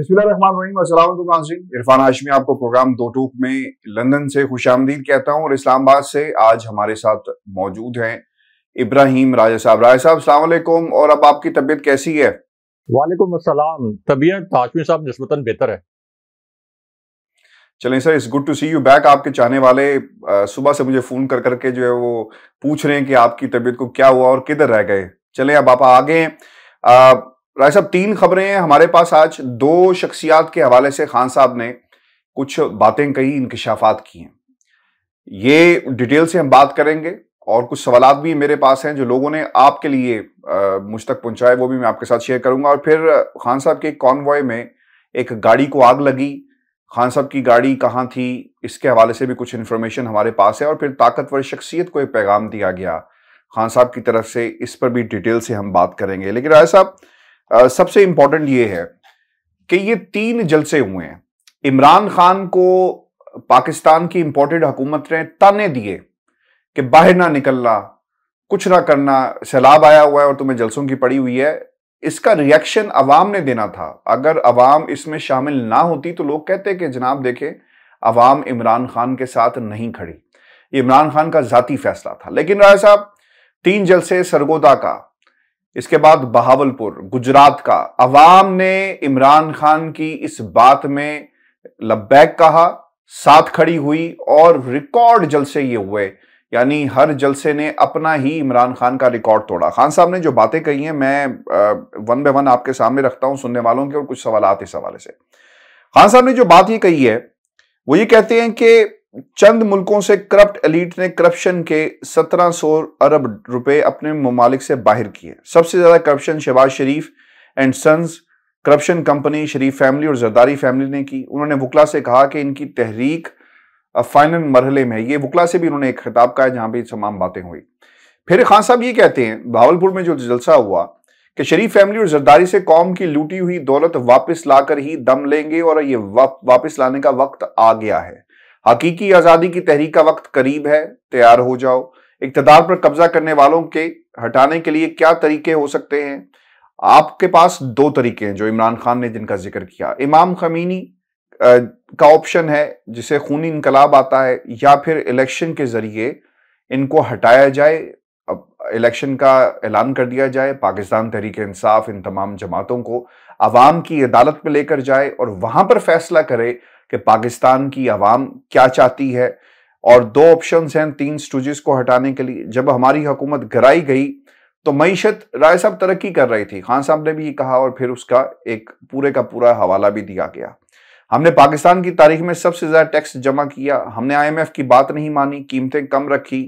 बिस्मिल्लाहिर्रहमानिर्रहीम। अस्सलाम वालेकुम नाज़रीन, इरफान हाशमी आपको प्रोग्राम दो टूक में लंदन से खुशामदीद कहता हूं और इस्लामाबाद से आज हमारे साथ मौजूद हैं इब्राहिम राजा साहब। राजा साहब अस्सलाम वालेकुम, और अब आपकी तबीयत कैसी है? वालेकुम अस्सलाम। तबीयत हाशमी साहब निस्बतन बेहतर है। चलें sir, it's good to see you back. आपके चाहने वाले सुबह से मुझे फोन कर करके जो है वो पूछ रहे हैं कि आपकी तबीयत को क्या हुआ और किधर रह गए। चलें अब आप आगे हैं। राय साहब, तीन खबरें हैं हमारे पास आज। दो शख्सियात के हवाले से खान साहब ने कुछ बातें कही, इंकशाफात की हैं। ये डिटेल से हम बात करेंगे और कुछ सवालात भी मेरे पास हैं जो लोगों ने आपके लिए मुझ तक पहुंचाए, वो भी मैं आपके साथ शेयर करूंगा। और फिर खान साहब के कॉन्वॉय में एक गाड़ी को आग लगी, खान साहब की गाड़ी कहाँ थी, इसके हवाले से भी कुछ इन्फॉर्मेशन हमारे पास है। और फिर ताकतवर शख्सियत को एक पैगाम दिया गया खान साहब की तरफ से, इस पर भी डिटेल से हम बात करेंगे। लेकिन राय साहब, सबसे इंपॉर्टेंट ये है कि ये तीन जलसे हुए हैं। इमरान खान को पाकिस्तान की इंपोर्टेड हुकूमत ने ताने दिए कि बाहर ना निकलना, कुछ ना करना, सैलाब आया हुआ है और तुम्हें जलसों की पड़ी हुई है। इसका रिएक्शन अवाम ने देना था। अगर अवाम इसमें शामिल ना होती तो लोग कहते कि जनाब देखें, अवाम इमरान खान के साथ नहीं खड़ी, ये इमरान खान का जाती फैसला था। लेकिन राय साहब, तीन जलसे सरगोदा का, इसके बाद बहावलपुर, गुजरात का, अवाम ने इमरान खान की इस बात में लब्बैक कहा, साथ खड़ी हुई और रिकॉर्ड जलसे ये हुए। यानी हर जलसे ने अपना ही इमरान खान का रिकॉर्ड तोड़ा। खान साहब ने जो बातें कही हैं मैं वन बाय वन आपके सामने रखता हूं सुनने वालों के, और कुछ सवालात इस हवाले से। खान साहब ने जो बात ये कही है वो ये कहते हैं कि चंद मुल्कों से करप्ट एलीट ने करप्शन के 1700 अरब रुपए अपने ममालिक से बाहर किए। सबसे ज्यादा corruption Shahbaz Sharif and sons corruption company, Sharif family और जरदारी फैमिली ने की। उन्होंने वकला से कहा कि इनकी तहरीक फाइनल मरहले में है। ये वकला से भी उन्होंने एक खिताब कहा जहां पे तमाम बातें हुई। फिर खान साहब ये कहते हैं भावलपुर में जो जलसा हुआ कि शरीफ फैमिली और जरदारी से कौम की लूटी हुई दौलत वापस लाकर ही दम लेंगे और ये वापस लाने का वक्त आ गया है। हकीकी आजादी की तहरीक का वक्त करीब है, तैयार हो जाओ। इक्तदार पर कब्जा करने वालों के हटाने के लिए क्या तरीके हो सकते हैं? आपके पास दो तरीके हैं जो इमरान खान ने जिनका जिक्र किया। इमाम खमीनी का ऑप्शन है जिसे खूनी इनकलाब आता है, या फिर इलेक्शन के जरिए इनको हटाया जाए, अब इलेक्शन का ऐलान कर दिया जाए, पाकिस्तान तहरीक इंसाफ इन तमाम जमातों को अवाम की अदालत में लेकर जाए और वहां पर फैसला करे कि पाकिस्तान की अवाम क्या चाहती है। और दो ऑप्शंस हैं तीन स्टूजेस को हटाने के लिए। जब हमारी हुकूमत गिराई गई तो मईशत राय साहब तरक्की कर रही थी, खान साहब ने भी ये कहा और फिर उसका एक पूरे का पूरा हवाला भी दिया गया। हमने पाकिस्तान की तारीख में सबसे ज्यादा टैक्स जमा किया, हमने IMF की बात नहीं मानी, कीमतें कम रखी।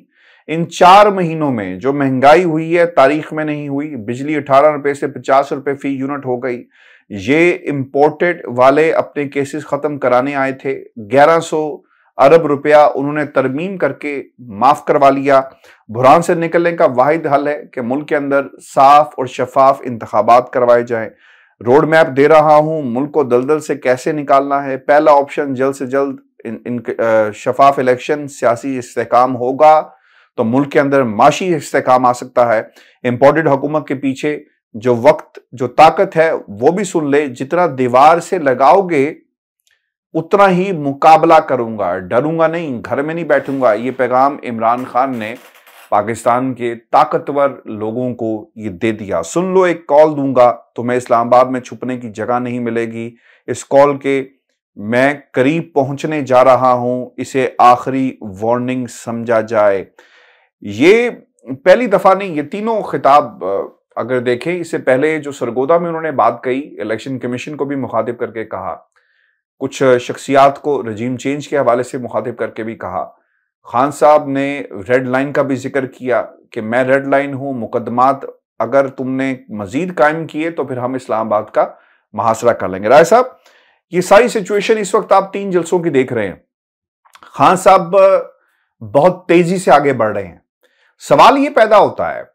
इन 4 महीनों में जो महंगाई हुई है तारीख में नहीं हुई। बिजली 18 रुपए से 50 रुपए फी यूनिट हो गई। ये इंपोर्टेड वाले अपने केसेस खत्म कराने आए थे, 1100 अरब रुपया उन्होंने तरमीम करके माफ करवा लिया। बुरहान से निकलने का वाहिद हल है कि मुल्क के अंदर साफ और शफाफ इंतखाबात करवाए जाएं। रोड मैप दे रहा हूं, मुल्क को दलदल से कैसे निकालना है। पहला ऑप्शन, जल्द से जल्द शफाफ इलेक्शन, सियासी इस्तेहकाम होगा तो मुल्क के अंदर माशी इस्तेहकाम आ सकता है। इंपोर्टेड हुकूमत के पीछे जो वक्त, जो ताकत है वो भी सुन ले। जितना दीवार से लगाओगे उतना ही मुकाबला करूंगा, डरूंगा नहीं, घर में नहीं बैठूंगा। ये पैगाम इमरान खान ने पाकिस्तान के ताकतवर लोगों को ये दे दिया। सुन लो, एक कॉल दूंगा तुम्हें इस्लामाबाद में छुपने की जगह नहीं मिलेगी। इस कॉल के मैं करीब पहुंचने जा रहा हूं, इसे आखिरी वार्निंग समझा जाए। ये पहली दफा नहीं, ये तीनों खिताब अगर देखें, इससे पहले जो सरगोदा में उन्होंने बात कही, इलेक्शन कमीशन को भी मुखातिब करके कहा, कुछ शख्सियात को रजीम चेंज के हवाले से मुखातिब करके भी कहा। खान साहब ने रेड लाइन का भी जिक्र किया कि मैं रेड लाइन हूं, मुकदमात अगर तुमने मजीद कायम किए तो फिर हम इस्लामाबाद का मुहासरा कर लेंगे। राय साहब, ये सारी सिचुएशन इस वक्त आप तीन जलसों की देख रहे हैं। खान साहब बहुत तेजी से आगे बढ़ रहे हैं। सवाल ये पैदा होता है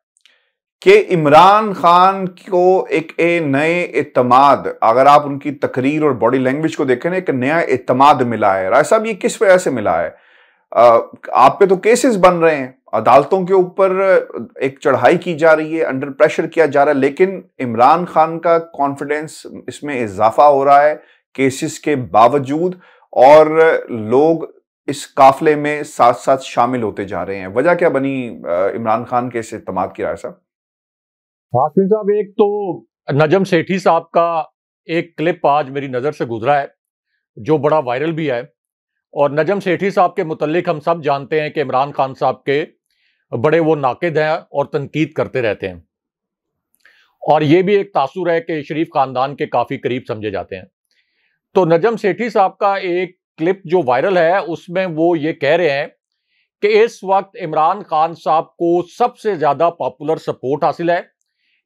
कि इमरान खान को एक नए एतमाद, अगर आप उनकी तकरीर और बॉडी लैंग्वेज को देखें ना, एक नया एतमाद मिला है। राय साहब, ये किस वजह से मिला है? आप पे तो केसेस बन रहे हैं, अदालतों के ऊपर एक चढ़ाई की जा रही है, अंडर प्रेशर किया जा रहा है, लेकिन इमरान खान का कॉन्फिडेंस इसमें इजाफा हो रहा है केसेस के बावजूद, और लोग इस काफले में साथ साथ शामिल होते जा रहे हैं। वजह क्या बनी इमरान खान के इस इत्तेमाद की? राय साहब, हाशिम साहब, एक तो नजम सेठी साहब का एक क्लिप आज मेरी नज़र से गुजरा है जो बड़ा वायरल भी है। और नजम सेठी साहब के मुतल्लिक हम सब जानते हैं कि इमरान खान साहब के बड़े वो नाकिद हैं और तनकीद करते रहते हैं, और ये भी एक तासुर है कि शरीफ खानदान के काफ़ी करीब समझे जाते हैं। तो नजम सेठी साहब का एक क्लिप जो वायरल है उसमें वो ये कह रहे हैं कि इस वक्त इमरान खान साहब को सबसे ज़्यादा पॉपुलर सपोर्ट हासिल है।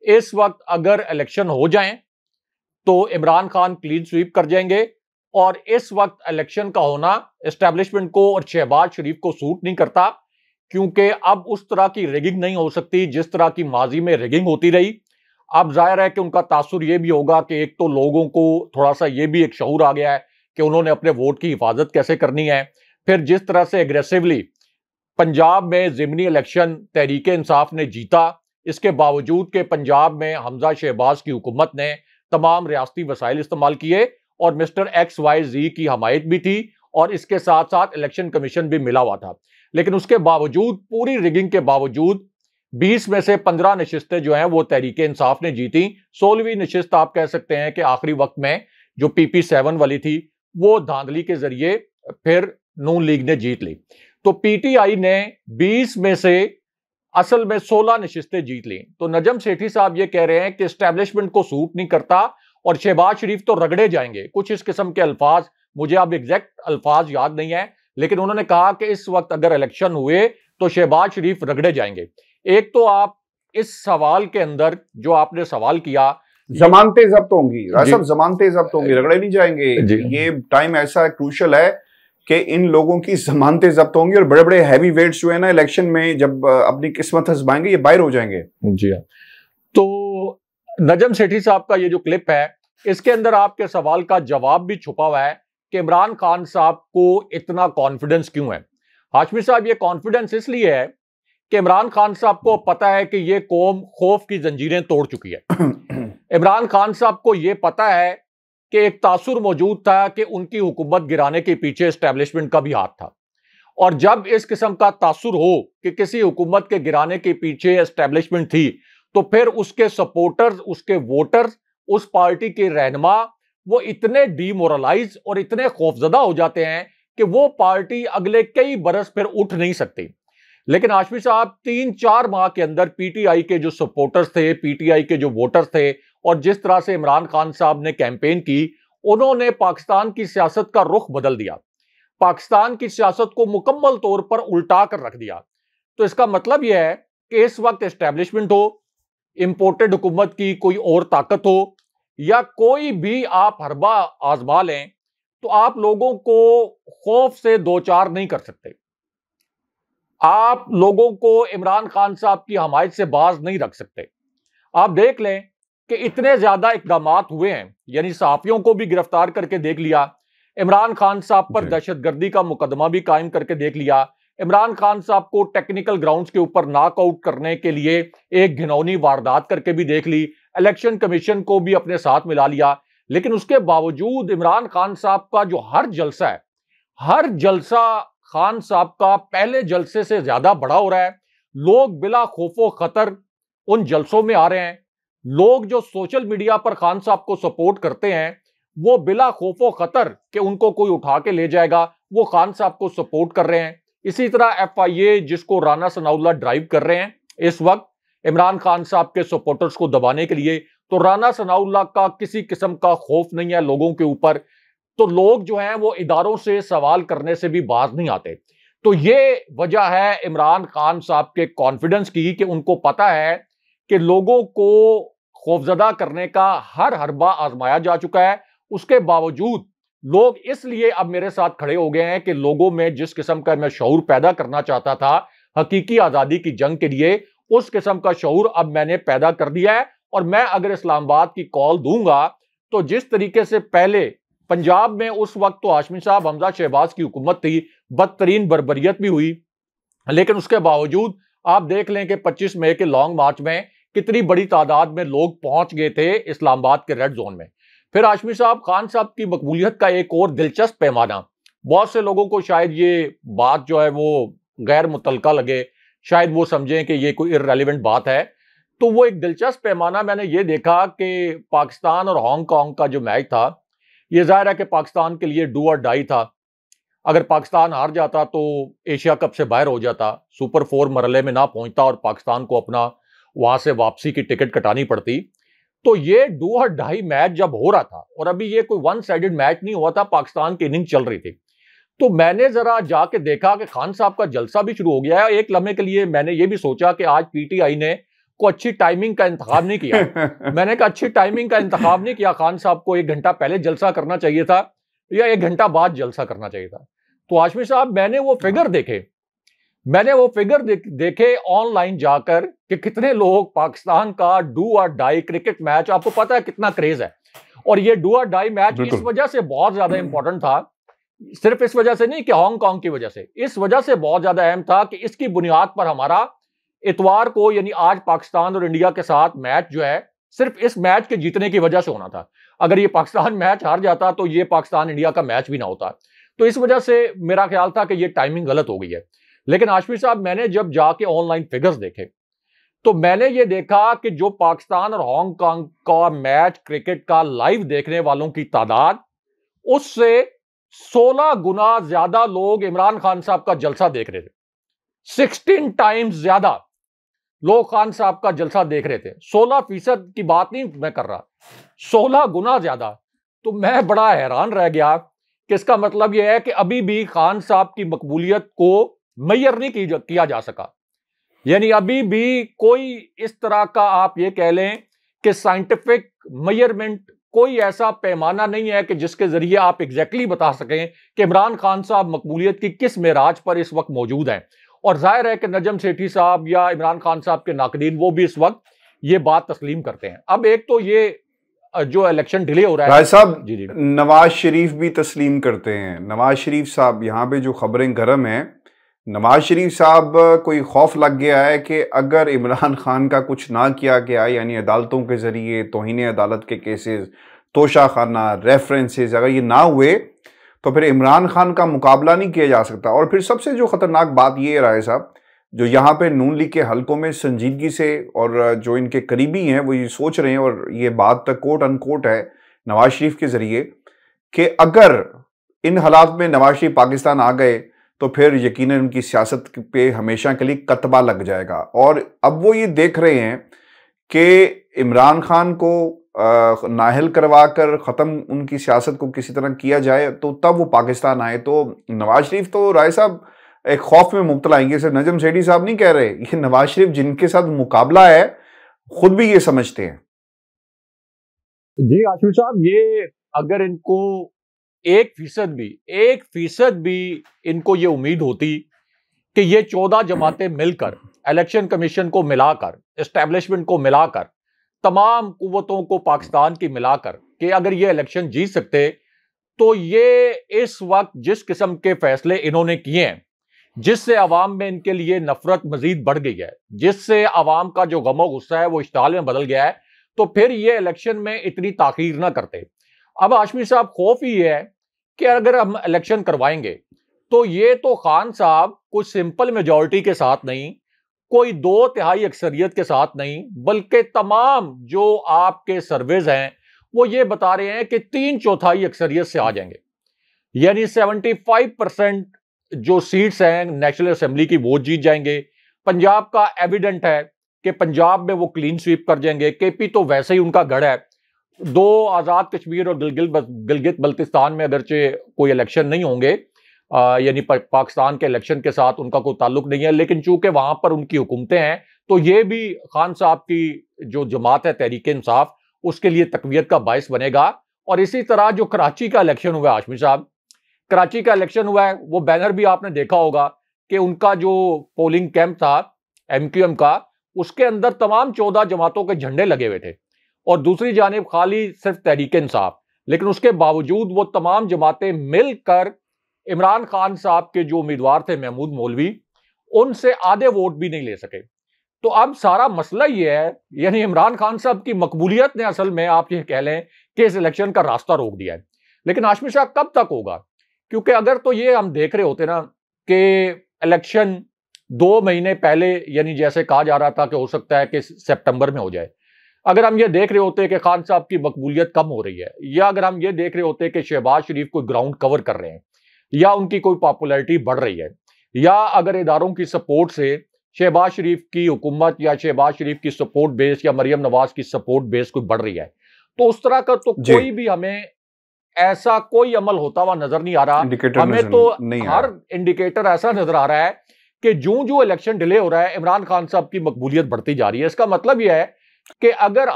इस वक्त अगर इलेक्शन हो जाएं तो इमरान खान क्लीन स्वीप कर जाएंगे, और इस वक्त इलेक्शन का होना एस्टेब्लिशमेंट को और शहबाज शरीफ को सूट नहीं करता, क्योंकि अब उस तरह की रिगिंग नहीं हो सकती जिस तरह की माजी में रिगिंग होती रही। अब जाहिर है कि उनका तासुर ये भी होगा कि एक तो लोगों को थोड़ा सा ये भी एक शऊर आ गया है कि उन्होंने अपने वोट की हिफाजत कैसे करनी है। फिर जिस तरह से एग्रेसिवली पंजाब में ज़िमनी इलेक्शन तहरीक इंसाफ ने जीता, इसके बावजूद कि पंजाब में हमजा शहबाज की हुकूमत ने तमाम रियासती वसाइल इस्तेमाल किए और मिस्टर XYZ की हमायत भी थी, और इसके साथ साथ इलेक्शन कमीशन भी मिला हुआ था। लेकिन उसके बावजूद, पूरी रिगिंग के बावजूद, 20 में से 15 नशिस्तें जो हैं वो तहरीक इंसाफ ने जीती। 16वीं नशिस्त आप कह सकते हैं कि आखिरी वक्त में जो PP7 वाली थी वो धांधली के जरिए फिर नून लीग ने जीत ली। तो PTI ने 20 में से असल में 16 नशिस्तें जीत ली। तो नजम सेठी साहब ये कह रहे हैं कि एस्टेब्लिशमेंट को सूट नहीं करता और शहबाज शरीफ तो रगड़े जाएंगे, कुछ इस किस्म के अल्फाज, मुझे अब एग्जैक्ट अल्फाज याद नहीं है, लेकिन उन्होंने कहा कि इस वक्त अगर इलेक्शन हुए तो शहबाज शरीफ रगड़े जाएंगे। एक तो आप इस सवाल के अंदर जो आपने सवाल किया, जमानतें जब्त होंगी, सब जमानतें जब्त होंगी, रगड़े नहीं जाएंगे। ये टाइम ऐसा क्रूशल है कि इन लोगों की जमानतें जब्त होंगी और बड़े बड़े हैवी वेट्स जो है ना इलेक्शन में जब अपनी किस्मत आजमाएंगे ये बाहर हो जाएंगे। जी हाँ। तो नजम सेठी साहब का ये जो क्लिप है, इसके अंदर आपके सवाल का जवाब भी छुपा हुआ है कि इमरान खान साहब को इतना कॉन्फिडेंस क्यों है। हाशमी साहब, ये कॉन्फिडेंस इसलिए है कि इमरान खान साहब को पता है कि ये कौम खौफ की जंजीरें तोड़ चुकी है। इमरान खान साहब को ये पता है कि एक तासुर मौजूद था कि उनकी हुकूमत गिराने के पीछे एस्टेब्लिशमेंट का भी हाथ था, और जब इस किस्म का तासुर हो कि किसी हुकूमत के गिराने के पीछे एस्टेब्लिशमेंट थी, तो फिर उसके सपोर्टर्स, उसके वोटर्स, उस पार्टी के रहनुमा वो इतने डीमोरलाइज और इतने खौफजदा हो जाते हैं कि वो पार्टी अगले कई बरस फिर उठ नहीं सकती। लेकिन हाशमी साहब, 3-4 माह के अंदर PTI के जो सपोर्टर्स थे, PTI के जो वोटर्स थे, और जिस तरह से इमरान खान साहब ने कैंपेन की, उन्होंने पाकिस्तान की सियासत का रुख बदल दिया, पाकिस्तान की सियासत को मुकम्मल तौर पर उल्टा कर रख दिया। तो इसका मतलब यह है कि इस वक्त एस्टेब्लिशमेंट हो, इंपोर्टेड हुकूमत की कोई और ताकत हो, या कोई भी आप हरबा आजमा लें, तो आप लोगों को खौफ से दो चार नहीं कर सकते। आप लोगों को इमरान खान साहब की हमायत से बाज नहीं रख सकते। आप देख लें कि इतने ज्यादा इकदाम हुए हैं, यानी सहाफियों को भी गिरफ्तार करके देख लिया, इमरान खान साहब पर दहशतगर्दी का मुकदमा भी कायम करके देख लिया, इमरान खान साहब को टेक्निकल ग्राउंड्स के ऊपर नॉकआउट करने के लिए एक घिनौनी वारदात करके भी देख ली, इलेक्शन कमीशन को भी अपने साथ मिला लिया। लेकिन उसके बावजूद इमरान खान साहब का जो हर जलसा है, हर जलसा खान साहब का पहले जलसे से ज्यादा बड़ा हो रहा है। लोग बिला खौफो खतर उन जलसों में आ रहे हैं। लोग जो सोशल मीडिया पर खान साहब को सपोर्ट करते हैं, वो बिला खौफो खतर कि उनको कोई उठा के ले जाएगा, वो खान साहब को सपोर्ट कर रहे हैं। इसी तरह FIA जिसको राना सनाउल्लाह ड्राइव कर रहे हैं इस वक्त इमरान खान साहब के सपोर्टर्स को दबाने के लिए, तो राना सनाउल्लाह का किसी किस्म का खौफ नहीं है लोगों के ऊपर। तो लोग जो हैं वो इदारों से सवाल करने से भी बाज नहीं आते। तो ये वजह है इमरान खान साहब के कॉन्फिडेंस की कि उनको पता है कि लोगों को खौफजदा करने का हर हरबा आजमाया जा चुका है। उसके बावजूद लोग इसलिए अब मेरे साथ खड़े हो गए हैं कि लोगों में जिस किस्म का मैं शऊर पैदा करना चाहता था हकीकी आज़ादी की जंग के लिए, उस किस्म का शऊर अब मैंने पैदा कर दिया है। और मैं अगर इस्लामाबाद की कॉल दूंगा तो जिस तरीके से पहले पंजाब में उस वक्त तो हाशमी साहब हमजा शहबाज की हुकूमत थी, बदतरीन बर्बरियत भी हुई, लेकिन उसके बावजूद आप देख लें कि 25 मई के लॉन्ग मार्च में कितनी बड़ी तादाद में लोग पहुंच गए थे इस्लामाबाद के रेड जोन में। फिर हाशमी साहब, खान साहब की मकबूलियत का एक और दिलचस्प पैमाना, बहुत से लोगों को शायद ये बात जो है वो गैर मुतलका लगे, शायद वो समझें कि ये कोई इररेलेवेंट बात है, तो वो एक दिलचस्प पैमाना मैंने ये देखा कि पाकिस्तान और हांगकांग का जो मैच था, ये जाहिर है कि पाकिस्तान के लिए डू और डाई था। अगर पाकिस्तान हार जाता तो एशिया कप से बाहर हो जाता, सुपर 4 मरहले में ना पहुंचता और पाकिस्तान को अपना वहां से वापसी की टिकट कटानी पड़ती। तो ये डू और डाई मैच जब हो रहा था, और अभी ये कोई वन साइडेड मैच नहीं हुआ था, पाकिस्तान की इनिंग चल रही थी, तो मैंने जरा जाके देखा कि खान साहब का जलसा भी शुरू हो गया है। एक लम्हे के लिए मैंने ये भी सोचा कि आज पीटीआई ने को अच्छी टाइमिंग का इंतखाब नहीं किया। मैंने कहा अच्छी टाइमिंग का इंतखाब नहीं किया, खान साहब को 1 घंटा पहले जलसा करना चाहिए था या 1 घंटा बाद जलसा करना चाहिए था। तो हाशमी साहब, मैंने वो फिगर देखे ऑनलाइन जाकर कि कितने लोग पाकिस्तान का डू और डाई क्रिकेट मैच, आपको पता है कितना क्रेज है, और ये डू और डाई मैच इस वजह से बहुत ज्यादा इंपॉर्टेंट था, सिर्फ इस वजह से नहीं कि हांगकांग की वजह से, इस वजह से बहुत ज्यादा अहम था कि इसकी बुनियाद पर हमारा इतवार को यानी आज पाकिस्तान और इंडिया के साथ मैच जो है सिर्फ इस मैच के जीतने की वजह से होना था। अगर ये पाकिस्तान मैच हार जाता तो ये पाकिस्तान इंडिया का मैच भी ना होता। तो इस वजह से मेरा ख्याल था कि ये टाइमिंग गलत हो गई है। लेकिन हाशमी साहब, मैंने जब जाके ऑनलाइन फिगर्स देखे तो मैंने ये देखा कि जो पाकिस्तान और हांगकांग का मैच क्रिकेट का लाइव देखने वालों की तादाद, उससे 16 गुना ज्यादा लोग इमरान खान साहब का जलसा देख रहे थे। 16 टाइम्स ज्यादा लोग खान साहब का जलसा देख रहे थे। 16% की बात नहीं मैं कर रहा, 16 गुना ज्यादा। तो मैं बड़ा हैरान रह गया कि इसका मतलब यह है कि अभी भी खान साहब की मकबूलियत को मैयर नहीं किया जा सका। यानी अभी भी कोई इस तरह का आप ये कह लें कि साइंटिफिक मेजरमेंट, कोई ऐसा पैमाना नहीं है कि जिसके जरिए आप एग्जैक्टली बता सकें कि इमरान खान साहब मकबूलियत की किस मेराज पर इस वक्त मौजूद हैं। और जाहिर है कि नजम सेठी साहब या इमरान खान साहब के नाकदीन वो भी इस वक्त ये बात तस्लीम करते हैं। अब एक तो ये जो इलेक्शन डिले हो रहा है, भाई साहब, नवाज शरीफ भी तस्लीम करते हैं। नवाज शरीफ साहब, यहाँ पे जो खबरें गर्म हैं, नवाज शरीफ साहब कोई खौफ लग गया है कि अगर इमरान खान का कुछ ना किया गया, यानी अदालतों के जरिए तौहीन अदालत के केसेस, तोशाखाना, रेफरेंसेस, अगर ये ना हुए तो फिर इमरान खान का मुकाबला नहीं किया जा सकता। और फिर सबसे जो खतरनाक बात ये रहा है साहब, जो यहाँ पे नून लीग के हलकों में संजीदगी से और जो इनके करीबी हैं वो ये सोच रहे हैं, और ये बात तक कोट अनकोट है नवाज शरीफ के जरिए, कि अगर इन हालात में नवाज शरीफ पाकिस्तान आ गए तो फिर यकीनन उनकी सियासत पे हमेशा के लिए कतबा लग जाएगा। और अब वो ये देख रहे हैं कि इमरान खान को नाहल करवा कर ख़त्म उनकी सियासत को किसी तरह किया जाए तो तब वो पाकिस्तान आए। तो नवाज शरीफ तो राय साहब एक खौफ में मुब्तला आएंगे। सिर्फ नजम सेठी साहब नहीं कह रहे, ये नवाज शरीफ जिनके साथ मुकाबला है खुद भी ये समझते हैं। जी हाशिम साहब, ये अगर इनको 1% भी इनको ये उम्मीद होती कि ये 14 जमातें मिलकर, इलेक्शन कमीशन को मिलाकर, एस्टेब्लिशमेंट को मिलाकर, तमाम कुव्वतों को पाकिस्तान की मिलाकर कि अगर ये इलेक्शन जीत सकते, तो ये इस वक्त जिस किस्म के फैसले इन्होंने किए हैं, जिससे अवाम में इनके लिए नफरत मजीद बढ़ गई है, जिससे अवाम का जो गमो गुस्सा है वो इश्ताल में बदल गया है, तो फिर ये इलेक्शन में इतनी ताखीर ना करते। अब हाशमी साहब, खौफ ही है कि अगर हम इलेक्शन करवाएंगे तो ये तो खान साहब कुछ सिंपल मेजॉरिटी के साथ नहीं, कोई 2/3 अक्सरियत के साथ नहीं, बल्कि तमाम जो आपके सर्वेज हैं वो ये बता रहे हैं कि 3/4 अक्सरियत से आ जाएंगे। यानी 75% जो सीट्स हैं नेशनल असेंबली की वो जीत जाएंगे। पंजाब का एविडेंट है कि पंजाब में वो क्लीन स्वीप कर जाएंगे। केपी तो वैसे ही उनका गढ़ है। 2 आज़ाद कश्मीर और गिलगित बल्तिस्तान में अगरचे कोई इलेक्शन नहीं होंगे, यानी पाकिस्तान के इलेक्शन के साथ उनका कोई ताल्लुक नहीं है, लेकिन चूंकि वहां पर उनकी हुकूमतें हैं तो ये भी खान साहब की जो जमात है तहरीक इंसाफ, उसके लिए तकवीत का बायस बनेगा। और इसी तरह जो कराची का इलेक्शन हुआ है हाशमी साहब, कराची का इलेक्शन हुआ है, वो बैनर भी आपने देखा होगा कि उनका जो पोलिंग कैंप था MQM का, उसके अंदर तमाम 14 जमातों के झंडे लगे हुए थे और दूसरी जानिब खाली सिर्फ तहरीक इंसाफ। लेकिन उसके बावजूद वो तमाम जमातें मिलकर इमरान खान साहब के जो उम्मीदवार थे महमूद मौलवी, उनसे आधे वोट भी नहीं ले सके। तो अब सारा मसला यह है, यानी इमरान खान साहब की मकबूलियत ने असल में आप ये कह लें कि इस इलेक्शन का रास्ता रोक दिया है। लेकिन हाशमी शाह कब तक होगा? क्योंकि अगर तो ये हम देख रहे होते ना कि इलेक्शन 2 महीने पहले, यानी जैसे कहा जा रहा था कि हो सकता है कि सितंबर में हो जाए, अगर हम ये देख रहे होते कि खान साहब की मकबूलियत कम हो रही है, या अगर हम ये देख रहे होते कि शहबाज शरीफ कोई ग्राउंड कवर कर रहे हैं, या उनकी कोई पॉपुलैरिटी बढ़ रही है, या अगर इदारों की सपोर्ट से शहबाज शरीफ की हुकूमत या शहबाज शरीफ की सपोर्ट बेस या मरियम नवाज की सपोर्ट बेस कोई बढ़ रही है, तो उस तरह का तो कोई भी हमें ऐसा कोई अमल होता हुआ नजर नहीं आ रहा। हमें तो हर इंडिकेटर ऐसा नजर आ रहा है कि जो इलेक्शन डिले हो रहा है, इमरान खान साहब की मकबूलियत बढ़ती जा रही है। इसका मतलब यह है कि अगर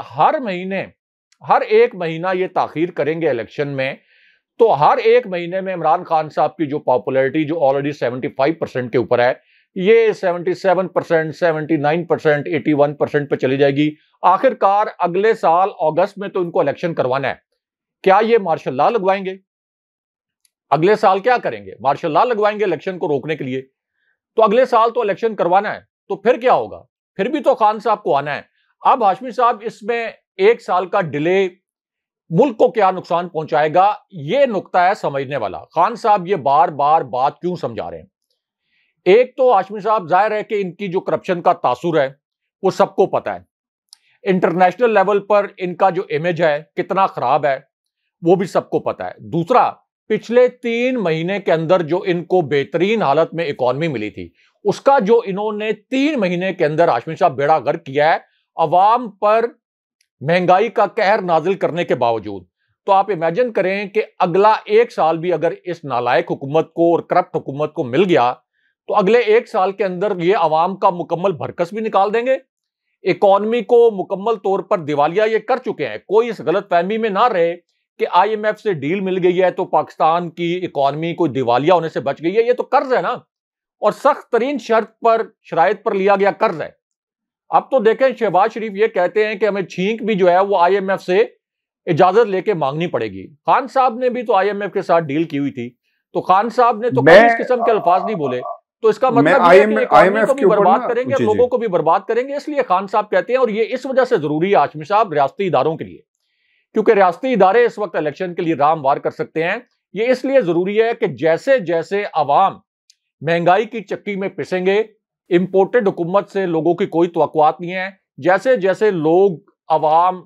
हर एक महीना ये ताखीर करेंगे इलेक्शन में, तो हर एक महीने में इमरान खान साहब की जो पॉपुलैरिटी जो ऑलरेडी 75% के ऊपर है, ये 77%, 79%, 81% पे चली जाएगी। आखिरकार अगले साल अगस्त में तो इनको इलेक्शन करवाना है। क्या ये मार्शल लॉ लगवाएंगे? अगले साल क्या करेंगे? मार्शल लॉ लगवाएंगे इलेक्शन को रोकने के लिए। तो अगले साल तो इलेक्शन करवाना है, तो फिर क्या होगा? फिर भी तो खान साहब को आना है। अब हाशमी साहब, इसमें 1 साल का डिले मुल्क को क्या नुकसान पहुंचाएगा, यह नुक्ता है समझने वाला। खान साहब ये बार बार बात क्यों समझा रहे हैं? एक तो हाशमी साहब, जाहिर है कि इनकी जो करप्शन का तासुर है वो सबको पता है। इंटरनेशनल लेवल पर इनका जो इमेज है कितना खराब है वो भी सबको पता है। दूसरा, पिछले 3 महीने के अंदर जो इनको बेहतरीन हालत में इकॉनमी मिली थी, उसका जो इन्होंने 3 महीने के अंदर हाशमी साहब बेड़ा गर्क किया है अवाम पर महंगाई का कहर नाजिल करने के बावजूद। तो आप इमेजिन करें कि अगला 1 साल भी अगर इस नालायक हुकूमत को और करप्ट हुकूमत को मिल गया, तो अगले 1 साल के अंदर ये अवाम का मुकम्मल भरकस भी निकाल देंगे। इकॉनमी को मुकम्मल तौर पर दिवालिया ये कर चुके हैं। कोई इस गलत फहमी में ना रहे कि IMF से डील मिल गई है तो पाकिस्तान की इकॉनमी कोई दिवालिया होने से बच गई है। ये तो कर्ज है ना, और सख्त तरीन शराइत पर लिया गया कर्ज है। अब तो देखें, शहबाज शरीफ ये कहते हैं कि हमें छींक भी जो है वो IMF से इजाजत लेके मांगनी पड़ेगी। खान साहब ने भी तो IMF के साथ डील की हुई थी, तो खान साहब ने तो कोई इस किस्म के अल्फाज नहीं बोले। तो इसका मतलब ये है कि इकॉनमी को भी बर्बाद करेंगे, लोगों को भी बर्बाद करेंगे। इसलिए खान साहब कहते हैं, और ये इस वजह से जरूरी है हाशमी साहब रियासती इदारों के लिए, क्योंकि रियासती इदारे इस वक्त इलेक्शन के लिए रामवार कर सकते हैं। ये इसलिए जरूरी है कि जैसे जैसे अवाम महंगाई की चक्की में पिसेंगे, इंपोर्टेड हुकूमत से लोगों की कोई तवक्कुआत नहीं है, जैसे जैसे लोग अवाम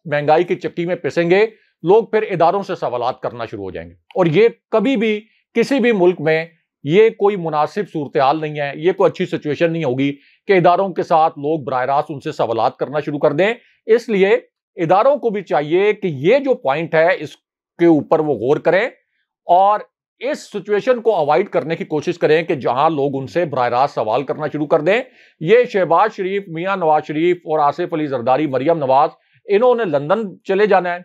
महंगाई की चक्की में पिसेंगे, लोग फिर इदारों से सवालात करना शुरू हो जाएंगे। और ये कभी भी किसी भी मुल्क में ये कोई मुनासिब सूरत हाल नहीं है, ये कोई अच्छी सिचुएशन नहीं होगी कि इदारों के साथ लोग बराह रास्त उनसे सवालात करना शुरू कर दें। इसलिए इदारों को भी चाहिए कि ये जो पॉइंट है इसके ऊपर वो गौर करें और इस सिचुएशन को अवॉइड करने की कोशिश करें कि जहां लोग उनसे बराह रास्त सवाल करना शुरू कर दें। ये शहबाज शरीफ, मियां नवाज शरीफ और आसिफ अली जरदारी, मरियम नवाज, इन्होंने लंदन चले जाना है।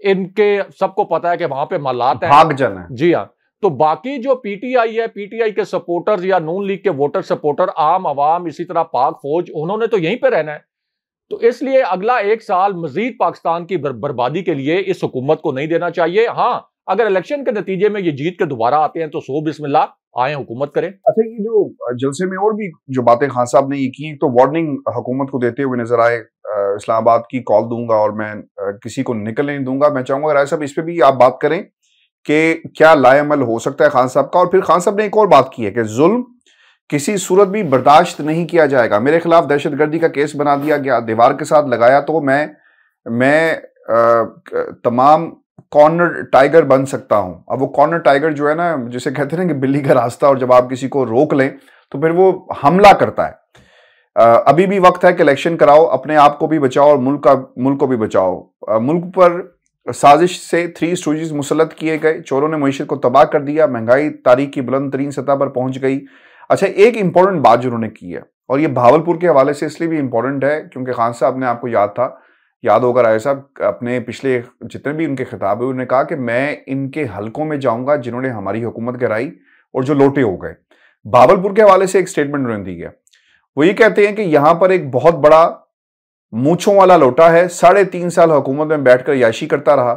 इनके सबको पता है कि वहां पे मालात है, भाग जाना है। जी हाँ। तो बाकी जो PTI है, PTI के सपोर्टर्स या नून लीग के वोटर सपोर्टर, आम आवाम, इसी तरह पाक फौज, उन्होंने तो यहीं पे रहना है। तो इसलिए अगला 1 साल मजीद पाकिस्तान की बर्बादी के लिए इस हुकूमत को नहीं देना चाहिए। हाँ, अगर इलेक्शन के नतीजे में ये जीत के दोबारा आते हैं तो सो बिस्मिल्लाह, आए हुकूमत करें। अच्छा, ये जो जलसे में और भी जो बातें खान साहब ने ये की, तो वार्निंग हुकूमत को देते हुए नजर आए, इस्लामाबाद की कॉल दूंगा और मैं किसी को निकलने नहीं दूंगा। मैं चाहूंगा राय साहब इस पे भी आप बात करें कि क्या लाएअमल हो सकता है खान साहब का। और फिर खान साहब ने एक और बात की है कि जुल्म किसी सूरत भी बर्दाश्त नहीं किया जाएगा। मेरे खिलाफ दहशतगर्दी का केस बना दिया गया, दीवार के साथ लगाया, तो मैं तमाम कॉर्नर टाइगर बन सकता हूं। अब वो कॉर्नर टाइगर जो है ना, जिसे कहते हैं ना कि बिल्ली का रास्ता, और जब आप किसी को रोक लें तो फिर वो हमला करता है। अभी भी वक्त है कि इलेक्शन कराओ, अपने आप को भी बचाओ और मुल्क को भी बचाओ। मुल्क पर साजिश से 3 स्टूडेंट्स मुसल्लत किए गए, चोरों ने मईशत को तबाह कर दिया, महंगाई तारीख की बुलंद तरीन सतह पर पहुंच गई। अच्छा, एक इंपॉर्टेंट बात जो उन्होंने की है, और ये भावलपुर के हवाले से इसलिए भी इंपॉर्टेंट है क्योंकि खान साहब ने, आपको याद होगा राय साहब, अपने पिछले जितने भी उनके खिताब हुए, उन्होंने कहा कि मैं इनके हलकों में जाऊंगा जिन्होंने हमारी हुकूमत गिराई और जो लोटे हो गए। भावलपुर के हवाले से एक स्टेटमेंट उन्होंने दी है। वो ये कहते हैं कि यहां पर एक बहुत बड़ा मूंछों वाला लोटा है, 3.5 साल हुकूमत में बैठकर याशी करता रहा,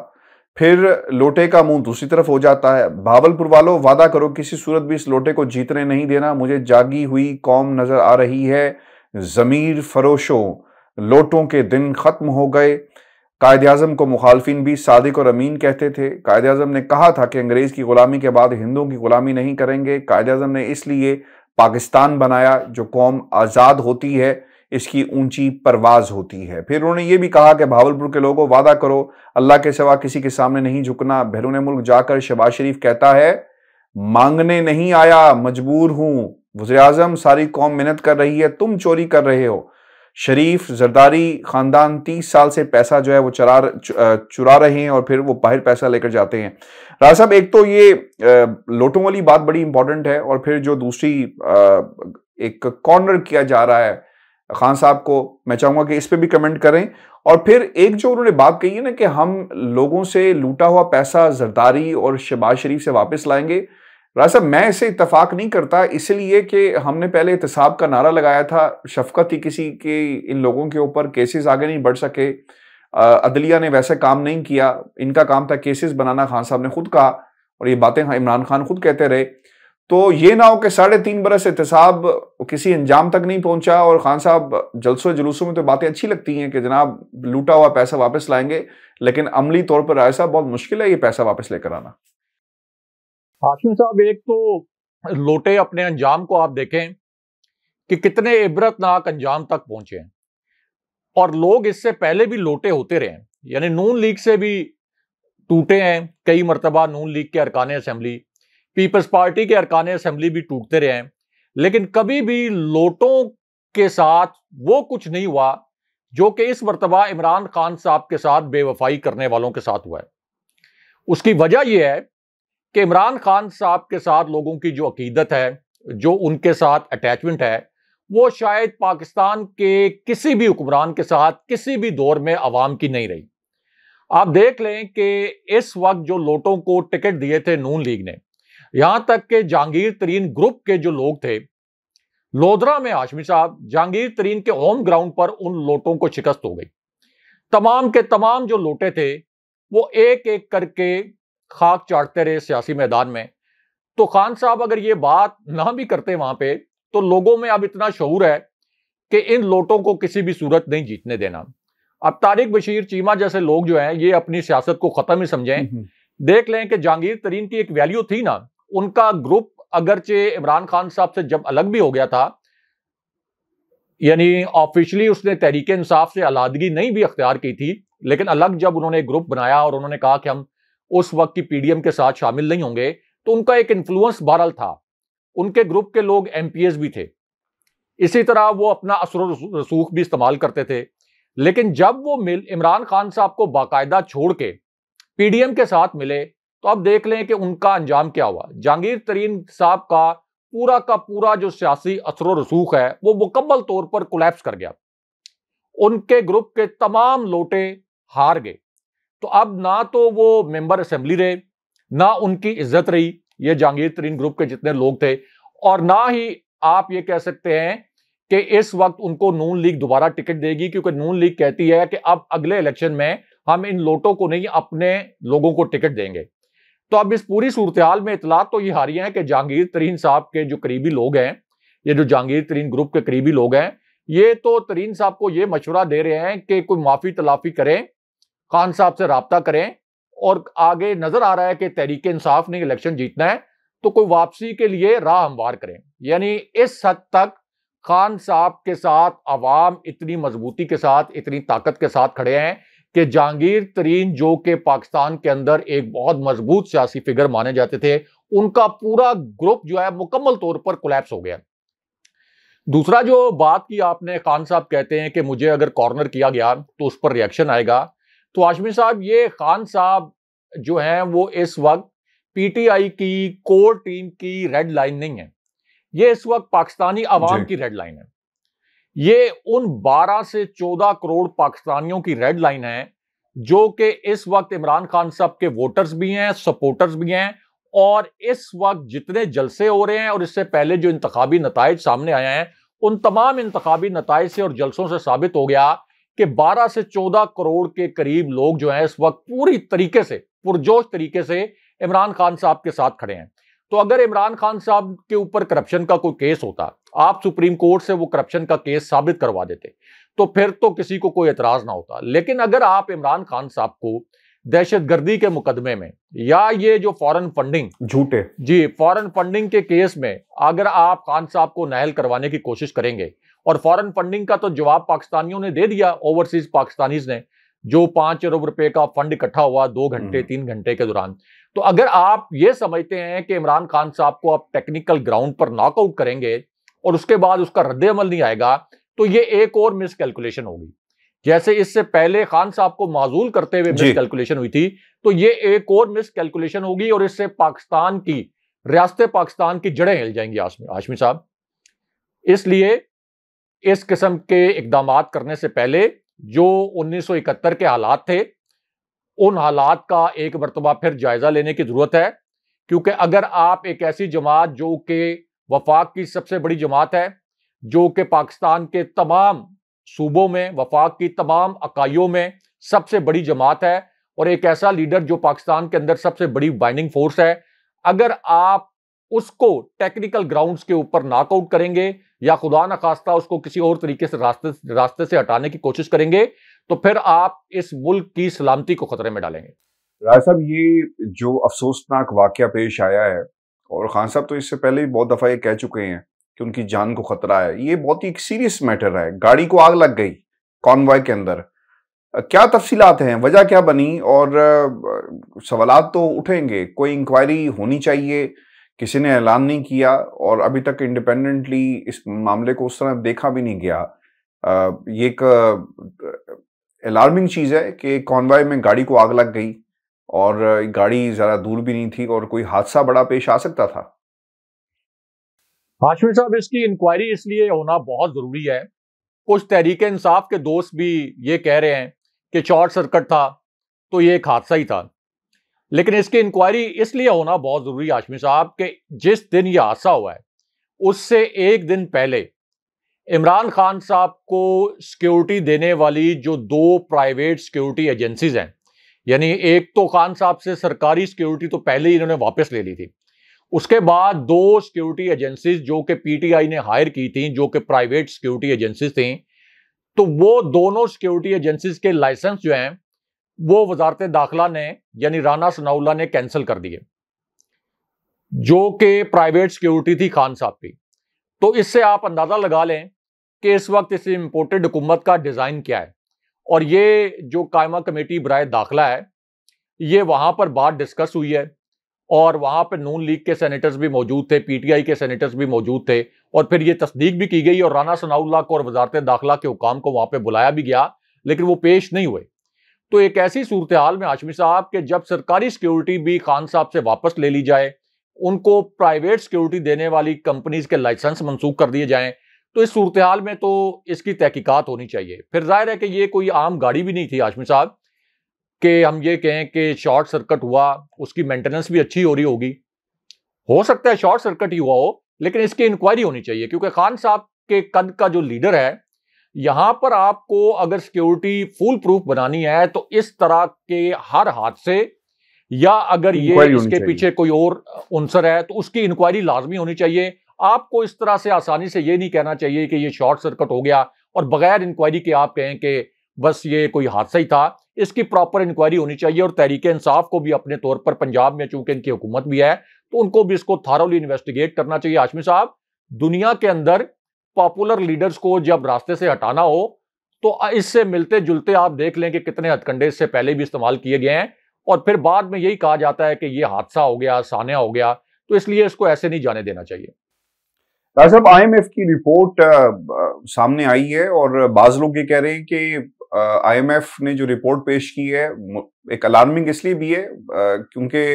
फिर लोटे का मुंह दूसरी तरफ हो जाता है। भावलपुर वालों, वादा करो किसी सूरत भी इस लोटे को जीतने नहीं देना। मुझे जागी हुई कौम नजर आ रही है। जमीर फरोशों, लोटों के दिन खत्म हो गए। कायद आजम को मुखालफिन भी सादिक और अमीन कहते थे। कायद आजम ने कहा था कि अंग्रेज की गुलामी के बाद हिंदुओं की गुलामी नहीं करेंगे। कायद आजम ने इसलिए पाकिस्तान बनाया, जो कौम आज़ाद होती है इसकी ऊंची परवाज होती है। फिर उन्होंने ये भी कहा कि भावलपुर के लोगों, वादा करो अल्लाह के सिवा किसी के सामने नहीं झुकना। बैरून मुल्क जाकर शहबाज शरीफ कहता है, मांगने नहीं आया, मजबूर हूं। वज़ीर आज़म, सारी कौम मेहनत कर रही है, तुम चोरी कर रहे हो। शरीफ जरदारी खानदान 30 साल से पैसा जो है वो चुरा रहे हैं और फिर वो बाहर पैसा लेकर जाते हैं। राजा साहब, एक तो ये लोटों वाली बात बड़ी इंपॉर्टेंट है, और फिर जो दूसरी एक कॉर्नर किया जा रहा है खान साहब को, मैं चाहूंगा कि इस पे भी कमेंट करें। और फिर एक जो उन्होंने बात कही है ना कि हम लोगों से लूटा हुआ पैसा जरदारी और शहबाज शरीफ से वापस लाएंगे, राजा साहब मैं इससे इत्तेफाक नहीं करता, इसलिए कि हमने पहले एहतसाब का नारा लगाया था, शफकत ही किसी के इन लोगों के ऊपर, केसेस आगे नहीं बढ़ सके, अदलिया ने वैसे काम नहीं किया, इनका काम था केसेस बनाना, खान साहब ने खुद कहा, और ये बातें इमरान खान खुद कहते रहे। तो ये ना हो कि 3.5 बरस एहतसाब किसी अंजाम तक नहीं पहुंचा, और खान साहब जलसों जुलूसों में तो बातें अच्छी लगती हैं कि जनाब लूटा हुआ पैसा वापस लाएंगे, लेकिन अमली तौर पर राय साहब बहुत मुश्किल है ये पैसा वापस लेकर आना। हाशमी साहब, एक तो लोटे अपने अंजाम को आप देखें कि कितने इबरतनाक अंजाम तक पहुंचे हैं, और लोग इससे पहले भी लोटे होते रहे हैं। यानी नून लीग से भी टूटे हैं कई मरतबा, नून लीग के अरकान असेंबली, पीपल्स पार्टी के अरकान असेंबली भी टूटते रहे हैं, लेकिन कभी भी लोटों के साथ वो कुछ नहीं हुआ जो कि इस मरतबा इमरान खान साहब के साथ बेवफाई करने वालों के साथ हुआ है। उसकी वजह यह है कि इमरान खान साहब के साथ लोगों की जो अकीदत है, जो उनके साथ अटैचमेंट है, वो शायद पाकिस्तान के किसी भी हुक्मरान के साथ किसी भी दौर में अवाम की नहीं रही। आप देख लें कि इस वक्त जो लोटों को टिकट दिए थे नून लीग ने, यहां तक कि जहांगीर तरीन ग्रुप के जो लोग थे लोधरा में, हाशमी साहब, जहांगीर तरीन के होम ग्राउंड पर उन लोटों को शिकस्त हो गई। तमाम के तमाम जो लोटे थे वो एक एक करके खाक चाटते रहे सियासी मैदान में। तो खान साहब अगर ये बात ना भी करते वहां पे, तो लोगों में अब इतना शऊर है कि इन लोटों को किसी भी सूरत नहीं जीतने देना। अब तारिक बशीर चीमा जैसे लोग जो हैं ये अपनी सियासत को खत्म ही समझें। देख लें कि जहांगीर तरीन की एक वैल्यू थी ना, उनका ग्रुप अगरचे इमरान खान साहब से जब अलग भी हो गया था, यानी ऑफिशियली उसने तहरीक इंसाफ से अलहदगी नहीं भी अख्तियार की थी, लेकिन अलग जब उन्होंने ग्रुप बनाया और उन्होंने कहा कि हम उस वक्त की पीडीएम के साथ शामिल नहीं होंगे, तो उनका एक इन्फ्लुएंस बहरहाल था। उनके ग्रुप के लोग एमपीएस भी थे, इसी तरह वो अपना असर रसूख भी इस्तेमाल करते थे। लेकिन जब वो इमरान खान साहब को बाकायदा छोड़ के पीडीएम के साथ मिले, तो अब देख लें कि उनका अंजाम क्या हुआ। जहांगीर तरीन साहब का पूरा जो सियासी असर रसूख है वो मुकम्मल तौर पर कोलैप्स कर गया। उनके ग्रुप के तमाम लोटे हार गए। तो अब ना तो वो मेंबर असेंबली रहे, ना उनकी इज्जत रही ये जहांगीर तरीन ग्रुप के जितने लोग थे, और ना ही आप ये कह सकते हैं कि इस वक्त उनको नून लीग दोबारा टिकट देगी, क्योंकि नून लीग कहती है कि अब अगले इलेक्शन में हम इन लोटों को नहीं, अपने लोगों को टिकट देंगे। तो अब इस पूरी सूरत हाल में इतलात तो ये आ रही है कि जहांगीर तरीन साहब के जो करीबी लोग हैं, ये जो जहांगीर तरीन ग्रुप के करीबी लोग हैं, ये तो तरीन साहब को ये मशवरा दे रहे हैं कि कोई माफी तलाफी करें, खान साहब से राब्ता करें, और आगे नजर आ रहा है कि तहरीक इंसाफ ने इलेक्शन जीतना है तो कोई वापसी के लिए राह हमवार करें। यानी इस हद तक खान साहब के साथ अवाम इतनी मजबूती के साथ, इतनी ताकत के साथ खड़े हैं कि जहांगीर तरीन जो कि पाकिस्तान के अंदर एक बहुत मजबूत सियासी फिगर माने जाते थे, उनका पूरा ग्रुप जो है मुकम्मल तौर पर कोलैप्स हो गया। दूसरा जो बात की आपने, खान साहब कहते हैं कि मुझे अगर कॉर्नर किया गया तो उस पर रिएक्शन आएगा। तो हाशमी साहब, ये खान साहब जो हैं वो इस वक्त पीटीआई की कोर टीम की रेड लाइन नहीं है, ये इस वक्त पाकिस्तानी अवाम की रेड लाइन है। ये उन 12 से 14 करोड़ पाकिस्तानियों की रेड लाइन है जो कि इस वक्त इमरान खान साहब के वोटर्स भी हैं, सपोर्टर्स भी हैं, और इस वक्त जितने जलसे हो रहे हैं और इससे पहले जो इंतखाबी नताइज सामने आए हैं, उन तमाम इंतखाबी नताइज से और जलसों से साबित हो गया कि 12 से 14 करोड़ के करीब लोग जो हैं इस वक्त पूरी तरीके से पुरजोश तरीके से इमरान खान साहब के साथ खड़े हैं। तो अगर इमरान खान साहब के ऊपर करप्शन का कोई केस होता, आप सुप्रीम कोर्ट से वो करप्शन का केस साबित करवा देते, तो फिर तो किसी को कोई एतराज ना होता। लेकिन अगर आप इमरान खान साहब को दहशतगर्दी के मुकदमे में या ये जो फॉरेन फंडिंग, झूठे जी फॉरेन फंडिंग के केस में अगर आप खान साहब को नाअहल करवाने की कोशिश करेंगे, और फॉरेन फंडिंग का तो जवाब पाकिस्तानियों ने दे दिया, ओवरसीज पाकिस्तानीज ने, जो 5 अरब रुपए का फंड इकट्ठा हुआ 2 घंटे 3 घंटे के दौरान। तो अगर आप ये समझते हैं कि इमरान खान साहब को आप टेक्निकल ग्राउंड पर नॉकआउट करेंगे और उसके बाद उसका रद्द अमल नहीं आएगा, तो ये एक और मिसकैलकुलेशन होगी। जैसे इससे पहले खान साहब को माजूल करते हुए मिसकैलकुलेशन हुई थी, तो ये एक और मिसकैलकुलेशन होगी और इससे पाकिस्तान की, रियासत पाकिस्तान की जड़ें हिल जाएंगी हाशमी साहब। इसलिए इस किस्म के इकदाम करने से पहले जो 1971 के हालात थे, उन हालात का एक मरतबा फिर जायजा लेने की जरूरत है। क्योंकि अगर आप एक ऐसी जमात जो कि वफाक की सबसे बड़ी जमात है, जो कि पाकिस्तान के तमाम सूबों में, वफाक की तमाम इकाइयों में सबसे बड़ी जमात है, और एक ऐसा लीडर जो पाकिस्तान के अंदर सबसे बड़ी बाइंडिंग फोर्स है, अगर आप उसको टेक्निकल ग्राउंड्स के ऊपर नॉकआउट करेंगे या खुदा न खास्ता उसको किसी और तरीके से रास्ते से हटाने की कोशिश करेंगे, तो फिर आप इस मुल्क की सलामती को खतरे में डालेंगे। राय साहब, ये जो अफसोसनाक वाकया पेश आया है, और खान साहब तो इससे पहले भी बहुत दफा ये कह चुके हैं कि उनकी जान को खतरा है, ये बहुत ही एक सीरियस मैटर है। गाड़ी को आग लग गई कॉन्वॉय के अंदर, क्या तफसीलात हैं, वजह क्या बनी? और सवालात तो उठेंगे, कोई इंक्वायरी होनी चाहिए, किसी ने ऐलान नहीं किया और अभी तक इंडिपेंडेंटली इस मामले को उस तरह देखा भी नहीं गया। ये एक अलार्मिंग चीज है कि कॉन्वॉय में गाड़ी को आग लग गई और गाड़ी जरा दूर भी नहीं थी और कोई हादसा बड़ा पेश आ सकता था। हाशमी साहब, इसकी इंक्वायरी इसलिए होना बहुत जरूरी है। कुछ तहरीक इंसाफ के दोस्त भी ये कह रहे हैं कि शॉर्ट सर्किट था, तो ये एक हादसा ही था। लेकिन इसकी इंक्वायरी इसलिए होना बहुत जरूरी है हाशमी साहब कि जिस दिन यह हादसा हुआ है, उससे एक दिन पहले इमरान खान साहब को सिक्योरिटी देने वाली जो 2 प्राइवेट सिक्योरिटी एजेंसीज हैं, यानी एक तो खान साहब से सरकारी सिक्योरिटी तो पहले ही इन्होंने वापस ले ली थी, उसके बाद 2 सिक्योरिटी एजेंसीज जो कि पीटीआई ने हायर की थी, जो कि प्राइवेट सिक्योरिटी एजेंसीज थी, तो वो दोनों सिक्योरिटी एजेंसीज के लाइसेंस जो हैं वो वजारत दाखिला ने, यानी राना सनाउल्लाह ने कैंसिल कर दिए, जो कि प्राइवेट सिक्योरिटी थी खान साहब की। तो इससे आप अंदाजा लगा लें कि इस वक्त इस इंपोर्टेड हुकूमत का डिजाइन क्या है। और ये जो कायमा कमेटी बराए दाखिला है, ये वहां पर बात डिस्कस हुई है और वहां पर नून लीग के सेनेटर्स भी मौजूद थे, पीटीआई के सेनेटर्स भी मौजूद थे, और फिर ये तस्दीक भी की गई और राना सनाउल्लाह को और वजारत दाखिला के हुकाम को वहां पर बुलाया भी गया, लेकिन वो पेश नहीं हुए। तो एक ऐसी सूरत हाल में हाशमी साहब कि जब सरकारी सिक्योरिटी भी खान साहब से वापस ले ली जाए, उनको प्राइवेट सिक्योरिटी देने वाली कंपनीज के लाइसेंस मंसूख कर दिए जाएं, तो इस सूरत हाल में तो इसकी तहकीकात होनी चाहिए। फिर जाहिर है कि ये कोई आम गाड़ी भी नहीं थी हाशमी साहब कि हम ये कहें कि शॉर्ट सर्किट हुआ, उसकी मेंटेनेंस भी अच्छी हो रही होगी, हो सकता है शॉर्ट सर्किट ही हुआ हो, लेकिन इसकी इंक्वायरी होनी चाहिए। क्योंकि खान साहब के कद का जो लीडर है, यहां पर आपको अगर सिक्योरिटी फुल प्रूफ बनानी है, तो इस तरह के हर हादसे या अगर ये इसके पीछे कोई और अंसर है, तो उसकी इंक्वायरी लाजमी होनी चाहिए। आपको इस तरह से आसानी से ये नहीं कहना चाहिए कि ये शॉर्ट सर्किट हो गया और बगैर इंक्वायरी के आप कहें कि बस ये कोई हादसा ही था। इसकी प्रॉपर इंक्वायरी होनी चाहिए और तहरीक इंसाफ को भी अपने तौर पर, पंजाब में चूंकि इनकी हुकूमत भी है, तो उनको भी इसको थारोली इन्वेस्टिगेट करना चाहिए। हाशमी साहब, दुनिया के अंदर पॉपुलर लीडर्स को जब रास्ते से हटाना हो, तो इससे मिलते जुलते आप देख लें कि कितने हथकंडे इससे पहले भी इस्तेमाल किए गए हैं, और फिर बाद में यही कहा जाता है कि ये हादसा हो गया, सान्या हो गया। तो इसलिए इसको ऐसे नहीं जाने देना चाहिए। साहब, आईएमएफ की रिपोर्ट सामने आई है और बाज लोग ये कह रहे हैं कि आईएमएफ ने जो रिपोर्ट पेश की है एक अलार्मिंग इसलिए भी है क्योंकि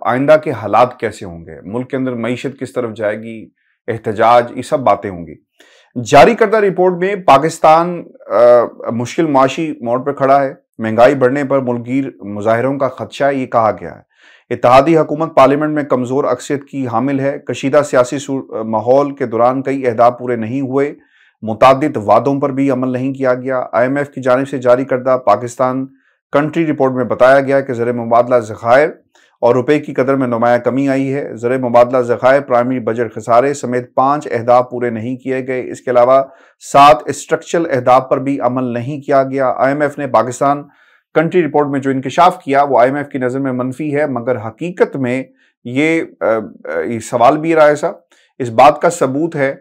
आइंदा के हालात कैसे होंगे, मुल्क के अंदर मईशत किस तरफ जाएगी, एहतजाज, ये सब बातें होंगी। जारी करदा रिपोर्ट में पाकिस्तान मुश्किल माशी मोड़ पर खड़ा है, महंगाई बढ़ने पर मुल्कगीर मुजाहिरों का खदशा है, ये कहा गया है। इत्तेहादी हुकूमत पार्लियामेंट में कमजोर अक्सरियत की हामिल है। कशीदा सियासी माहौल के दौरान कई अहदाफ पूरे नहीं हुए, मुतादिद वादों पर भी अमल नहीं किया गया। आईएमएफ की जानिब से जारी करदा पाकिस्तान कंट्री रिपोर्ट में बताया गया कि ज़र मुबादला ज़खायर और रुपए की कदर में नुमाया कमी आई है। ज़र मुबादला ज़खायर प्राइमरी बजट खसारे समेत 5 अहदाफ पूरे नहीं किए गए। इसके अलावा 7 स्ट्रक्चरल अहदाफ पर भी अमल नहीं किया गया। IMF ने पाकिस्तान कंट्री रिपोर्ट में जो इंकशाफ किया वो IMF की नज़र में मनफी है, मगर हकीकत में ये सवाल भी रहा है साहब, इस बात का सबूत है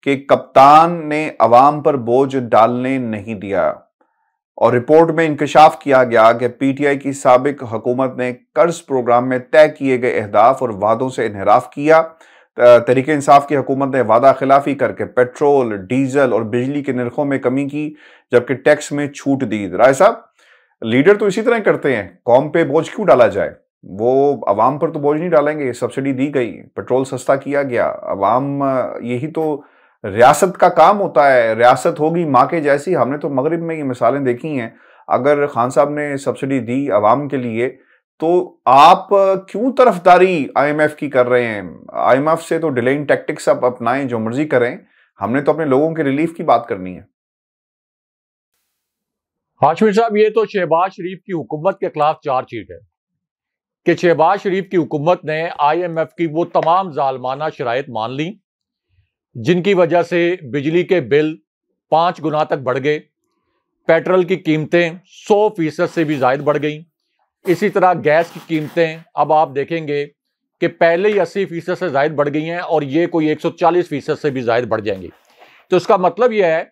कि कप्तान ने अवाम पर बोझ डालने नहीं दिया। और रिपोर्ट में इंकशाफ किया गया कि PTI की साबिक हुकूमत ने कर्ज प्रोग्राम में तय किए गए अहदाफ और वादों से इन्हराफ किया। तहरीक इंसाफ की हुकूमत ने वादा खिलाफी करके पेट्रोल, डीजल और बिजली के नरखों में कमी की, जबकि टैक्स में छूट दी। राय साहब, लीडर तो इसी तरह करते हैं, कौम पे बोझ क्यों डाला जाए? वो अवाम पर तो बोझ नहीं डालेंगे। सब्सिडी दी गई, पेट्रोल सस्ता किया गया, अवाम, यही तो रियासत का काम होता है। रियासत होगी माँ के जैसी। हमने तो मगरिब में ये मिसालें देखी हैं। अगर खान साहब ने सब्सिडी दी अवाम के लिए, तो आप क्यों तरफदारी IMF की कर रहे हैं? IMF से तो डिलेइंग टैक्टिक्स आप अपनाएं, जो मर्जी करें। हमने तो अपने लोगों के रिलीफ की बात करनी है। हाशमी साहब, ये तो शहबाज शरीफ की हुकूमत के खिलाफ चार्जशीट है कि शहबाज शरीफ की हुकूमत ने IMF की वो तमाम जालमाना शराइत मान ली जिनकी वजह से बिजली के बिल 5 गुना तक बढ़ गए, पेट्रोल की कीमतें 100% से भी ज़ायद बढ़ गई। इसी तरह गैस की कीमतें अब आप देखेंगे कि पहले ही 80% से ज़ायद बढ़ गई हैं और ये कोई 140% से भी ज़ायद बढ़ जाएंगी। तो इसका मतलब यह है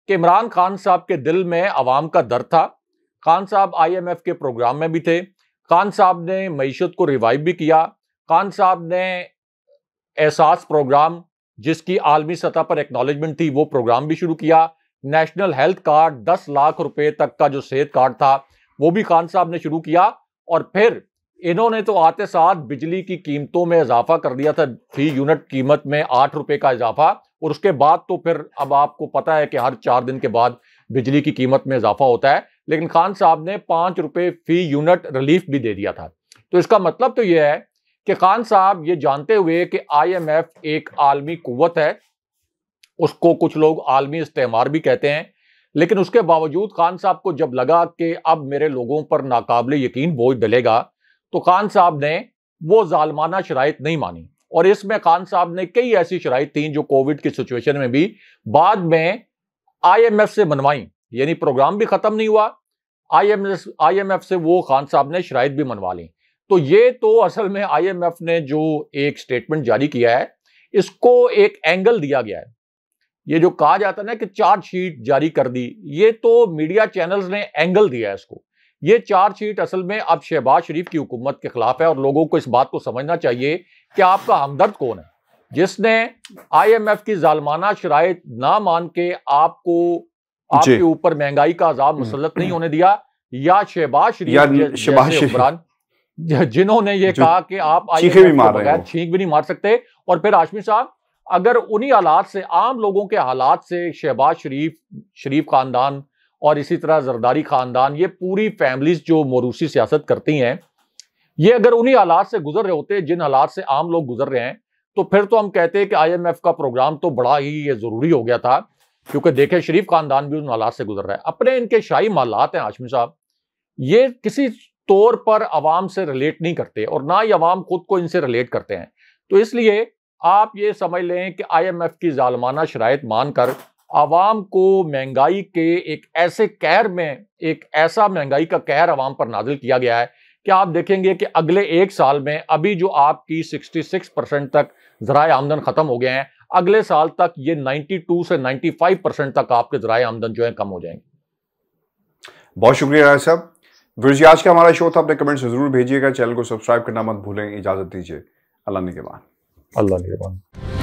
कि इमरान खान साहब के दिल में अवाम का दर्द था। खान साहब IMF के प्रोग्राम में भी थे। खान साहब ने मईशत को रिवाइव भी किया। खान साहब ने एहसास प्रोग्राम, जिसकी आलमी सतह पर एक्नॉलेजमेंट थी, वो प्रोग्राम भी शुरू किया। नेशनल हेल्थ कार्ड, 10 लाख रुपए तक का जो सेहत कार्ड था, वो भी खान साहब ने शुरू किया। और फिर इन्होंने तो आते साथ बिजली की कीमतों में इजाफा कर दिया था, फी यूनिट कीमत में 8 रुपए का इजाफा। और उसके बाद तो फिर अब आपको पता है कि हर 4 दिन के बाद बिजली की कीमत में इजाफा होता है, लेकिन खान साहब ने 5 रुपए फी यूनिट रिलीफ भी दे दिया था। तो इसका मतलब तो यह है कि खान साहब ये जानते हुए कि IMF एक आलमी कुव्वत है, उसको कुछ लोग आलमी इस्तेमार भी कहते हैं, लेकिन उसके बावजूद खान साहब को जब लगा कि अब मेरे लोगों पर नाकाबिले यकीन बोझ डलेगा, तो खान साहब ने वो जालमाना शराइत नहीं मानी। और इसमें खान साहब ने कई ऐसी शराइत थी जो कोविड की सिचुएशन में भी बाद में IMF से मनवाई, यानी प्रोग्राम भी खत्म नहीं हुआ, IMF से वो खान साहब ने शराइत भी मनवा ली। तो ये तो असल में IMF ने जो एक स्टेटमेंट जारी किया है, इसको एक एंगल दिया गया है। ये जो कहा जाता है ना कि चार्जशीट जारी कर दी, ये तो मीडिया चैनल्स ने एंगल दिया है इसको। ये चार्जशीट असल में अब शहबाज शरीफ की हुकूमत के खिलाफ है और लोगों को इस बात को समझना चाहिए कि आपका हमदर्द कौन है, जिसने IMF की जालमाना शराइत ना मान के आपके ऊपर महंगाई का अजाब मुसल्लत नहीं होने दिया, या शहबाज शरीफ जिन्होंने ये कहा कि आप IMF के बगैर छींक भी नहीं मार सकते। और फिर हाशमी साहब, अगर उन्हीं हालात से, आम लोगों के हालात से शहबाज शरीफ खानदान और इसी तरह जरदारी खानदान, ये पूरी फैमिलीज जो मोरूसी सियासत करती हैं, ये अगर उन्हीं हालात से गुजर रहे होते जिन हालात से आम लोग गुजर रहे हैं, तो फिर तो हम कहते हैं कि IMF का प्रोग्राम तो बड़ा ही ये जरूरी हो गया था, क्योंकि देखें शरीफ खानदान भी उन हालात से गुजर रहा है। अपने इनके शाही मालात हैं हाशमी साहब, ये किसी तौर पर अवाम से रिलेट नहीं करते और ना ही अवाम खुद को इनसे रिलेट करते हैं। तो इसलिए आप ये समझ लें कि IMF की जालमाना शराइत मानकर आवाम को महंगाई के एक ऐसे कहर में, एक ऐसा महंगाई का कहर आवाम पर नाजिल किया गया है कि आप देखेंगे कि अगले 1 साल में अभी जो आपकी 66% तक ज़राए आमदन खत्म हो गए हैं, अगले साल तक ये 92 से 95% तक आपके ज़राए आमदन जो है कम हो जाएंगे। बहुत शुक्रिया राय साहब। विर्जी, आज का हमारा शो था, अपने कमेंट्स जरूर भेजिएगा, चैनल को सब्सक्राइब करना मत भूलें। इजाजत दीजिए, अल्लाह निगहबान। अल्लाह निगहबान।